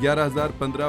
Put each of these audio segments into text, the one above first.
11,015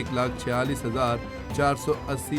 1,46,480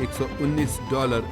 $119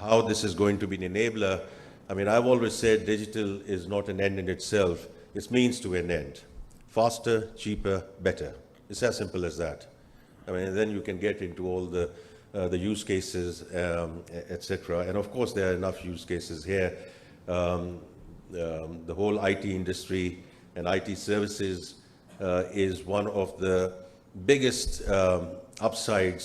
How this is going to be an enabler. I mean, I've always said digital is not an end in itself. It's means to an end. Faster, cheaper, better. It's as simple as that. I mean, then you can get into all the use cases, etc. And of course, there are enough use cases here. The whole IT industry and IT services is one of the biggest upsides.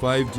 5G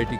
IT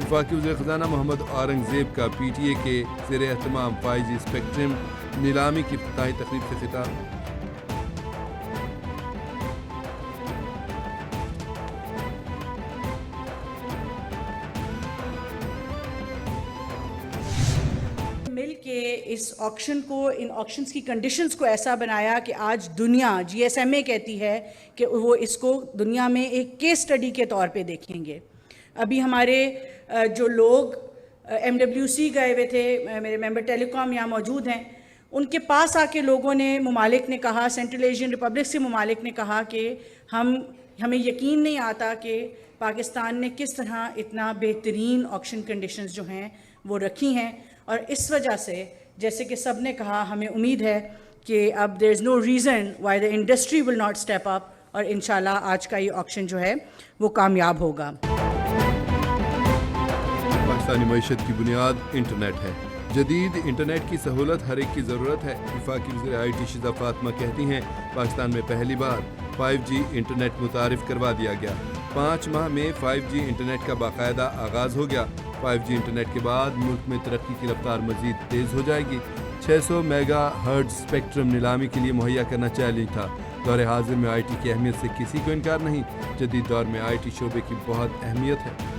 وفاقی وزیر خزانہ محمد اورنگزیب کا P T A کے زیر اہتمام 5G spectrum نیلامی کی افتتاحی تقریب سے خطاب۔ مل کے اس آکشن کو، ان آکشنز کی کنڈیشنز کو ایسا بنایا کہ آج دنیا GSMA کہتی ہے کہ وہ اس کو دنیا میں ایک کیس اسٹڈی کے طور پہ دیکھیں گے۔ ابھی ہمارے جو لوگ MWC گئے ہوئے تھے، میرے ممبر ٹیلی کام یہاں موجود ہیں، ان کے پاس آ کے لوگوں نے، ممالک نے کہا، سینٹرل ایشین ریپبلک سے ممالک نے کہا کہ ہمیں یقین نہیں آتا کہ پاکستان نے کس طرح اتنا بہترین آکشن کنڈیشنز جو ہیں وہ رکھی ہیں، اور اس وجہ سے جیسے کہ سب نے کہا، ہمیں امید ہے کہ اب there is no reason why the industry will not step up, اور انشاءاللہ آج کا یہ آکشن جو ہے وہ کامیاب ہوگا۔ پاکستانی معیشت کی بنیاد انٹرنیٹ ہے۔ جدید انٹرنیٹ کی سہولت ہر ایک کی ضرورت ہے۔ وفاقی وزیر IT شیزہ فاطمہ کہتی ہیں پاکستان میں پہلی بار 5G انٹرنیٹ متعارف کروا دیا گیا۔ 5 ماہ میں 5G انٹرنیٹ کا باقاعدہ آغاز ہو گیا۔ 5G انٹرنیٹ کے بعد ملک میں ترقی کی رفتار مزید تیز ہو جائے گی۔ 600 میگا ہرٹز اسپیکٹرم نیلامی کے لیے مہیا کرنا چیلنج تھا۔ دور حاضر میں IT کی اہمیت سے کسی کو انکار نہیں۔ جدید دور میں IT شعبے کی بہت اہمیت ہے۔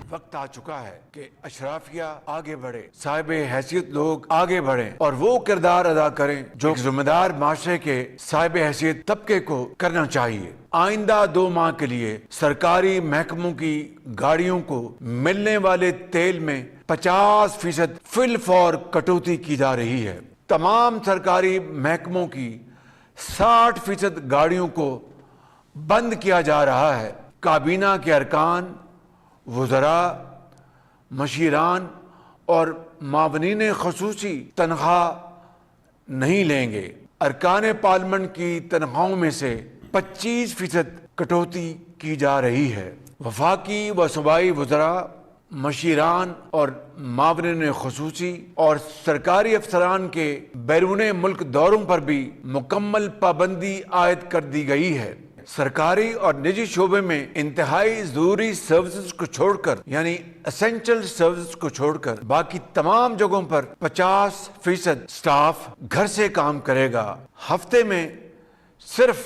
وقت آ چکا ہے کہ اشرافیہ آگے بڑھے، صاحب حیثیت لوگ آگے بڑھیں اور وہ کردار ادا کریں جو ذمہ دار معاشرے کے صاحب حیثیت طبقے کو کرنا چاہیے۔ آئندہ 2 ماہ کے لیے سرکاری محکموں کی گاڑیوں کو ملنے والے تیل میں 50% فی الفور کٹوتی کی جا رہی ہے۔ تمام سرکاری محکموں کی 60% گاڑیوں کو بند کیا جا رہا ہے۔ کابینہ کے ارکان، وزراء، مشیران اور معاونین خصوصی تنخواہ نہیں لیں گے۔ ارکان پارلیمنٹ کی تنخواہوں میں سے 25% کٹوتی کی جا رہی ہے۔ وفاقی و صوبائی وزراء، مشیران اور معاونین خصوصی اور سرکاری افسران کے بیرون ملک دوروں پر بھی مکمل پابندی عائد کر دی گئی ہے۔ سرکاری اور نجی شعبے میں انتہائی ضروری سروسز کو چھوڑ کر، یعنی اسینشل سروسز کو چھوڑ کر، باقی تمام جگہوں پر 50% سٹاف گھر سے کام کرے گا۔ ہفتے میں صرف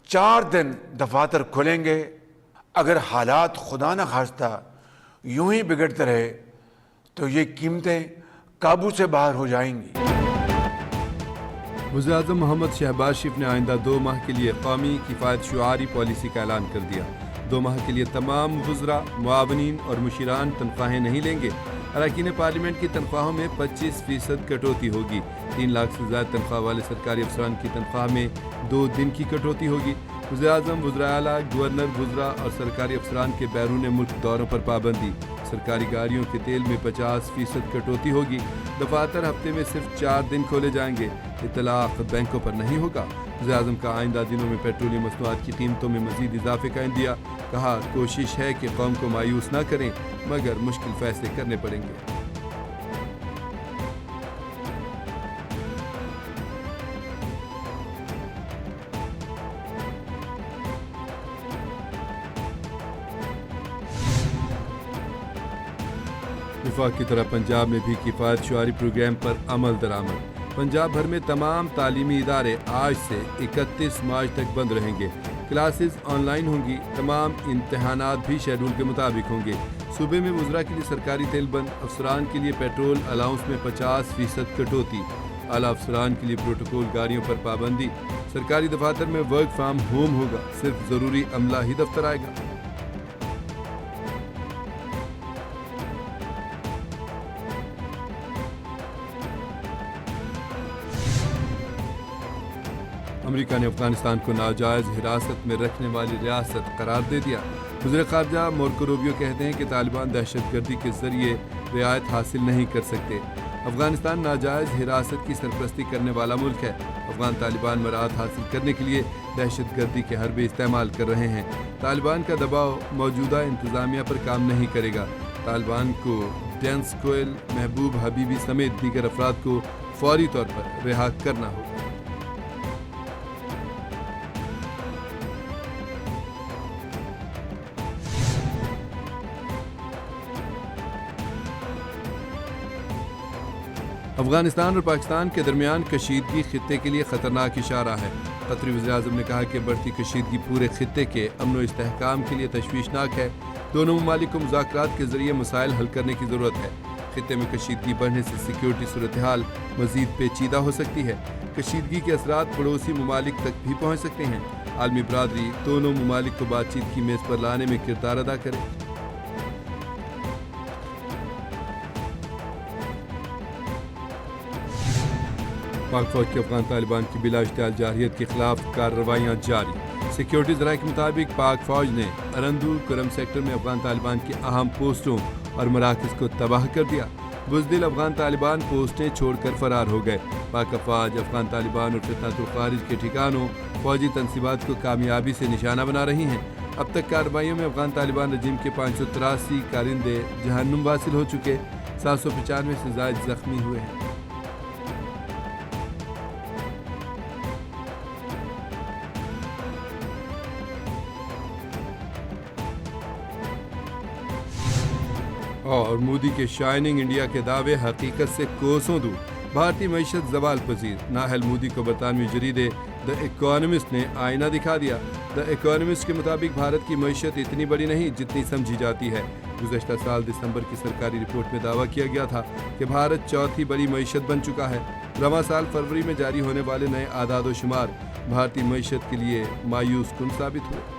4 دن دفاتر کھلیں گے۔ اگر حالات خدا نہ خواستہ یوں ہی بگڑتے رہے تو یہ قیمتیں قابو سے باہر ہو جائیں گی۔ وزیراعظم محمد شہباز شریف نے آئندہ 2 ماہ کے لیے قومی کفایت شعاری پالیسی کا اعلان کر دیا۔ 2 ماہ کے لیے تمام وزراء، معاونین اور مشیران تنخواہیں نہیں لیں گے۔ اراکین پارلیمنٹ کی تنخواہوں میں 25% کٹوتی ہوگی۔ 3 لاکھ سے زائد تنخواہ والے سرکاری افسران کی تنخواہ میں 2 دن کی کٹوتی ہوگی۔ وزیراعظم، وزراء اعلیٰ، گورنر، وزراء اور سرکاری افسران کے بیرون ملک دوروں پر پابندی۔ سرکاری گاڑیوں کے تیل میں 50% کٹوتی ہوگی۔ دفاتر ہفتے میں صرف 4 دن کھولے جائیں گے۔ اطلاق بینکوں پر نہیں ہوگا۔ وزیراعظم کا آئندہ دنوں میں پیٹرولیم مصنوعات کی قیمتوں میں مزید اضافے کا عندیہ۔ کہا کوشش ہے کہ قوم کو مایوس نہ کریں، مگر مشکل فیصلے کرنے پڑیں گے۔ وفاق کی طرح پنجاب میں بھی کفایت شعاری پروگرام پر عمل درآمد۔ پنجاب بھر میں تمام تعلیمی ادارے آج سے 31 مارچ تک بند رہیں گے۔ کلاسز آن لائن ہوں گی۔ تمام امتحانات بھی شیڈول کے مطابق ہوں گے۔ صوبے میں وزراء کے لیے سرکاری تیل بند۔ افسران کے لیے پیٹرول الاؤنس میں 50% کٹوتی۔ اعلیٰ افسران کے لیے پروٹوکول گاڑیوں پر پابندی۔ سرکاری دفاتر میں ورک فرام ہوم ہوگا۔ صرف ضروری عملہ ہی دفتر آئے گا۔ امریکہ نے افغانستان کو ناجائز حراست میں رکھنے والی ریاست قرار دے دیا۔ وزیر خارجہ مارکو روبیو کہتے ہیں کہ طالبان دہشت گردی کے ذریعے رعایت حاصل نہیں کر سکتے۔ افغانستان ناجائز حراست کی سرپرستی کرنے والا ملک ہے۔ افغان طالبان مراعات حاصل کرنے کے لیے دہشت گردی کے حربے استعمال کر رہے ہیں۔ طالبان کا دباؤ موجودہ انتظامیہ پر کام نہیں کرے گا۔ طالبان کو ڈینس کوئل، محبوب حبیبی سمیت دیگر افراد کو فوری طور پر رہا کرنا ہوگا۔ افغانستان اور پاکستان کے درمیان کشیدگی خطے کے لیے خطرناک اشارہ ہے۔ قطری وزیراعظم نے کہا کہ بڑھتی کشیدگی پورے خطے کے امن و استحکام کے لیے تشویشناک ہے۔ دونوں ممالک کو مذاکرات کے ذریعے مسائل حل کرنے کی ضرورت ہے۔ خطے میں کشیدگی بڑھنے سے سیکیورٹی صورتحال مزید پیچیدہ ہو سکتی ہے۔ کشیدگی کے اثرات پڑوسی ممالک تک بھی پہنچ سکتے ہیں۔ عالمی برادری دونوں ممالک کو بات چیت کی میز پر لانے میں کردار ادا کرے۔ پاک فوج کے افغان طالبان کی بلا اشتعال جارحیت کے خلاف کارروائیاں جاری۔ سیکیورٹی ذرائع کے مطابق پاک فوج نے ارندو کرم سیکٹر میں افغان طالبان کی اہم پوسٹوں اور مراکز کو تباہ کر دیا۔ بزدل افغان طالبان پوسٹیں چھوڑ کر فرار ہو گئے۔ پاک افواج افغان طالبان اور فتنۃ الخوارج کے ٹھکانوں فوجی تنصیبات کو کامیابی سے نشانہ بنا رہی ہیں۔ اب تک کارروائیوں میں افغان طالبان رجیم کے 583 کارندے جہنم واصل ہو چکے، 795 سے زائد زخمی ہوئے ہیں۔ اور مودی کے شائننگ انڈیا کے دعوے حقیقت سے کوسوں دور۔ بھارتی معیشت زوال پذیر، نااہل مودی کو برطانوی جریدے دی اکانومسٹ نے آئینہ دکھا دیا۔ دی اکانومسٹ کے مطابق بھارت کی معیشت اتنی بڑی نہیں جتنی سمجھی جاتی ہے۔ گزشتہ سال دسمبر کی سرکاری رپورٹ میں دعویٰ کیا گیا تھا کہ بھارت چوتھی بڑی معیشت بن چکا ہے۔ رواں سال فروری میں جاری ہونے والے نئے اعداد و شمار بھارتی معیشت کے لیے مایوس کن ثابت ہوئے۔